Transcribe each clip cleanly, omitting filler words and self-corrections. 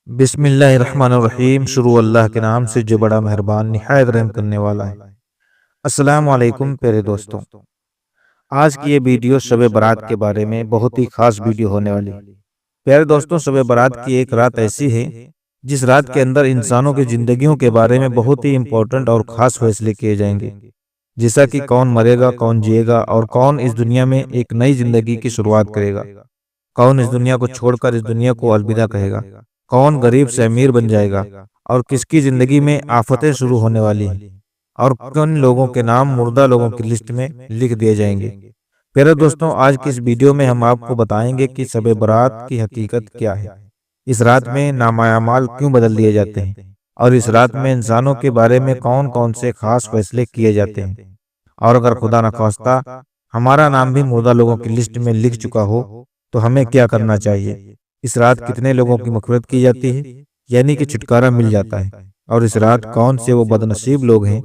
بسم اللہ الرحمن الرحیم۔ شروع اللہ کے نام سے جو بڑا مہربان نہایت رحم کرنے والا ہے۔ السلام علیکم پیارے دوستوں، آج کی یہ ویڈیو شب برات کے بارے میں بہت ہی خاص ویڈیو ہونے والی ہے۔ پیارے دوستوں، شب برات کی ایک رات ایسی ہے جس رات کے اندر انسانوں کی زندگیوں کے بارے میں بہت ہی امپورٹنٹ اور خاص فیصلے کیے جائیں گے، جیسا کہ کون مرے گا، کون جیے گا، اور کون اس دنیا میں ایک نئی زندگی کی شروعات کرے گا، کون اس دنیا کو چھوڑ کر اس دنیا کو الوداع کہے گا، کون غریب سے امیر بن جائے گا، اور کس کی زندگی میں آفتیں شروع ہونے والی ہیں، اور کن لوگوں کے نام مردہ لوگوں کی لسٹ میں لکھ دیے جائیں گے۔ پیارے دوستوں، آج کی اس ویڈیو میں ہم آپ کو بتائیں گے کہ شب برات کی حقیقت کیا ہے، اس رات میں نامہ اعمال کیوں بدل دیے جاتے ہیں، اور اس رات میں انسانوں کے بارے میں کون کون سے خاص فیصلے کیے جاتے ہیں، اور اگر خدا نخواستہ ہمارا نام بھی مردہ لوگوں کی لسٹ میں لکھ چکا ہو تو ہمیں کیا کرنا چاہیے۔ اس رات کتنے لوگوں کی مغفرت کی جاتی ہے، یعنی کہ چھٹکارا مل جاتا ہے، اور اس رات کون سے وہ بدنصیب لوگ ہیں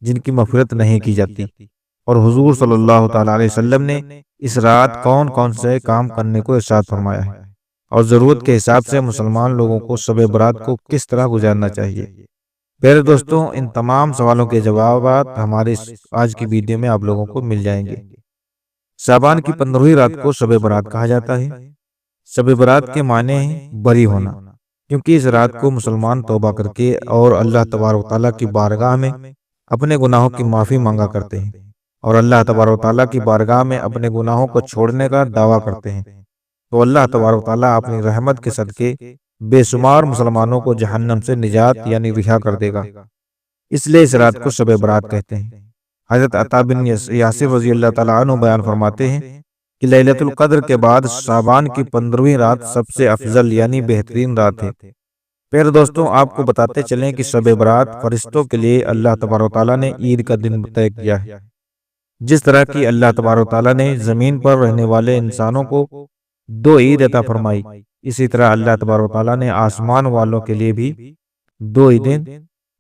جن کی مغفرت نہیں کی جاتی، اور حضور صلی اللہ تعالی علیہ وسلم نے اس رات کون کون سے کام کرنے کو ارشاد فرمایا ہے، اور ضرورت کے حساب سے مسلمان لوگوں کو شب برات کو کس طرح گزارنا چاہیے۔ پیارے دوستوں، ان تمام سوالوں کے جوابات ہمارے آج کی ویڈیو میں آپ لوگوں کو مل جائیں گے۔ شعبان کی 15ویں رات کو شب برات کہا جاتا ہے۔ شب برات کے معنی ہے بری ہونا، کیونکہ اس رات کو مسلمان توبہ کر کے اور اللہ تبارک و تعالیٰ کی بارگاہ میں اپنے گناہوں کی معافی مانگا کرتے ہیں، اور اللہ تبارک و تعالیٰ کی بارگاہ میں اپنے گناہوں کو چھوڑنے کا دعویٰ کرتے ہیں، تو اللہ تبارک و تعالیٰ اپنی رحمت کے صدقے بے شمار مسلمانوں کو جہنم سے نجات یعنی رہا کر دے گا۔ اس لیے اس رات کو شب برات کہتے ہیں۔ حضرت عطا بن یاسر رضی اللہ تعالیٰ عنہ بیان فرماتے ہیں کہ لیلۃ القدر کے بعد شعبان کی 15ویں رات سب سے افضل یعنی بہترین رات ہے۔ پھر دوستوں، آپ کو بتاتے چلیں کہ شب برات فرشتوں کے لیے اللہ تبارک و تعالیٰ نے عید کا دن طے کیا ہے۔ جس طرح کی اللہ تبارک و تعالیٰ نے زمین پر رہنے والے انسانوں کو 2 عید عطا فرمائی، اسی طرح اللہ تبارک و تعالیٰ نے آسمان والوں کے لیے بھی 2 عیدیں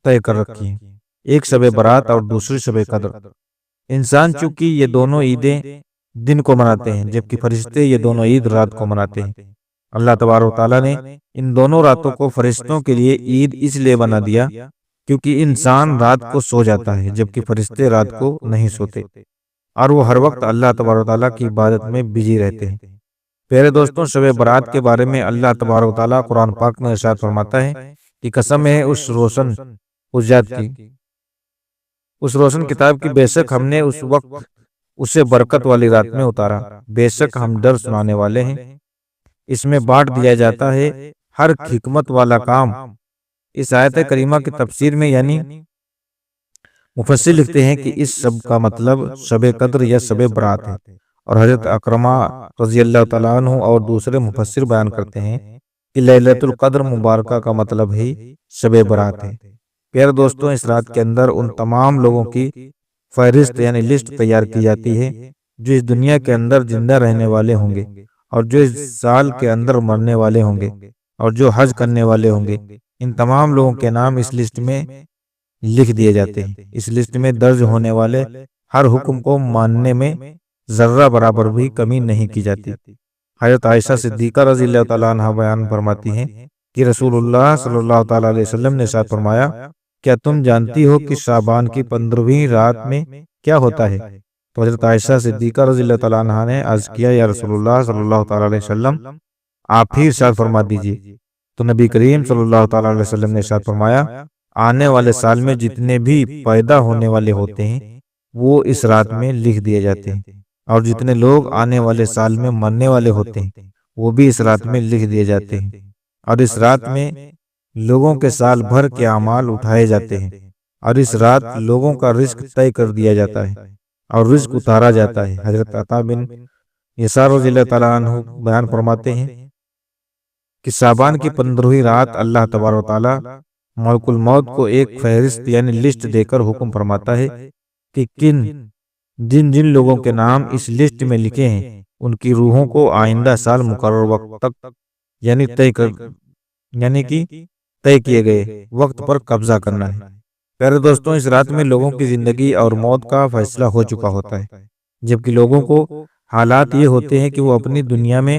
طے کر رکھی ہیں، ایک شب برات اور دوسری شب قدر۔ انسان چونکہ یہ دونوں عیدیں دن کو مناتے ہیں، جبکہ فرشتے یہ دونوں عید رات کو مناتے ہیں۔ اللہ تبارک و تعالیٰ نے ان دونوں راتوں کو فرشتوں کے لیے عید اس لیے بنا دیا کیونکہ انسان رات کو سو جاتا ہے جبکہ فرشتے رات کو نہیں سوتے، اور وہ ہر وقت اللہ تبارک و تعالیٰ کی عبادت میں بزی رہتے ہیں۔ پیارے دوستوں، شب برات کے بارے میں اللہ تبارک و تعالیٰ قرآن پاک میں ارشاد فرماتا ہے کہ قسم ہے اس روشن کتاب کی، بے شک ہم نے اس وقت اسے برکت والی رات میں اتارا، بے شک ہم ڈر سنانے والے ہیں۔ اس میں بانٹ دیا جاتا ہے ہر حکمت والا کام۔ اس آیت کریمہ کی تفسیر میں یعنی مفسر لکھتے ہیں کہ اس شب کا مطلب شب قدر یا شب برات ہے، اور حضرت اکرمہ رضی اللہ تعالیٰ عنہ اور دوسرے مفسر بیان کرتے ہیں کہ لیلۃ القدر مبارکہ کا مطلب ہی شب برات ہے۔ پیارے دوستوں، اس رات کے اندر ان تمام لوگوں کی فہرست یعنی لسٹ تیار کی جاتی ہے جو اس دنیا کے اندر زندہ رہنے والے ہوں گے، اور جو اس سال کے اندر مرنے والے ہوں گے، اور جو حج کرنے والے ہوں گے۔ ان تمام لوگوں کے نام اس لسٹ میں لکھ دیے جاتے ہیں۔ اس لسٹ میں درج ہونے والے ہر حکم کو ماننے میں ذرہ برابر بھی کمی نہیں کی جاتی۔ حضرت عائشہ صدیقہ رضی اللہ تعالیٰ عنہ بیان فرماتی ہیں کہ رسول اللہ صلی اللہ تعالیٰ علیہ وسلم نے ارشاد فرمایا، کیا تم جانتی ہو کہ شعبان کی 15ویں رات میں کیا ہوتا ہے؟ تو حضرت عائشہ صدیقہ رضی اللہ تعالیٰ عنہ نے عرض کیا، یا رسول اللہ صلی اللہ تعالیٰ علیہ وسلم، آپ ہی ارشاد فرما دیجیے۔ تو نبی کریم صلی اللہ تعالیٰ علیہ وسلم نے ارشاد فرمایا، آنے والے سال میں جتنے بھی پیدا ہونے والے ہوتے ہیں وہ اس رات میں لکھ دیے جاتے ہیں، اور جتنے لوگ آنے والے سال میں مرنے والے ہوتے ہیں وہ بھی اس رات میں لکھ دیے جاتے ہیں، اور اس رات میں لوگوں کے سال بھر کے اعمال اٹھائے جاتے ہیں، اور اس رات لوگوں کا رزق طے کر دیا جاتا ہے اور رزق اتارا جاتا ہے۔ حضرت عطا بن یسار رضی اللہ تعالیٰ عنہ بیان فرماتے ہیں کہ شعبان کی 15ویں رات اللہ تبارک و تعالیٰ ملک الموت کو ایک فہرست یعنی لسٹ دے کر حکم فرماتا ہے کہ جن لوگوں کے نام اس لسٹ میں لکھے ہیں ان کی روحوں کو آئندہ سال مقرر وقت تک یعنی طے کیے گئے وقت پر قبضہ کرنا ہے۔ پیارے دوستوں، اس رات میں لوگوں کی زندگی اور موت کا فیصلہ ہو چکا ہوتا ہے، جبکہ لوگوں کو حالات یہ ہوتے ہیں کہ وہ اپنی دنیا میں